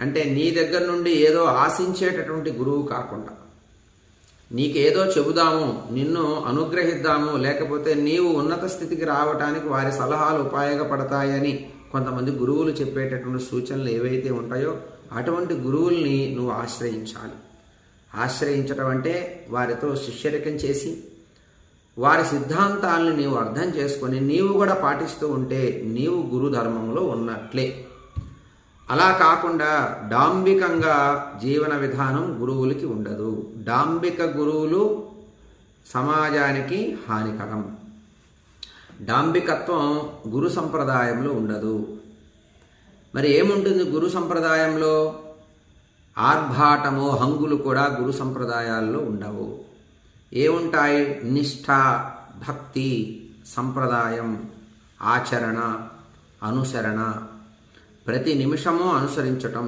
అంటే నీ దగ్గర నుండి ఏదో ఆశించేటటువంటి గురువు కాకుండా, నీకేదో చెబుదాము, నిన్ను అనుగ్రహిద్దాము, లేకపోతే నీవు ఉన్నత స్థితికి రావటానికి వారి సలహాలు ఉపయోగపడతాయని కొంతమంది గురువులు చెప్పేటటువంటి సూచనలు ఏవైతే ఉంటాయో అటువంటి గురువుల్ని నువ్వు ఆశ్రయించాలి. ఆశ్రయించటం అంటే వారితో శిష్యరికం చేసి వారి సిద్ధాంతాలను నీవు అర్థం చేసుకొని నీవు కూడా పాటిస్తూ ఉంటే నీవు గురు ధర్మంలో ఉన్నట్లే. అలా కాకుండా డాంబికంగా జీవన విధానం గురువులకి ఉండదు. డాంబిక గురువులు సమాజానికి హానికరం. డాంబికత్వం గురు సంప్రదాయంలో ఉండదు. మరి ఏముంటుంది గురు సంప్రదాయంలో? ఆర్భాటము, హంగులు కూడా గురు సంప్రదాయాల్లో ఉండవు. ఏముంటాయి? నిష్ఠ, భక్తి, సంప్రదాయం, ఆచరణ, అనుసరణ, ప్రతి నిమిషము అనుసరించటం.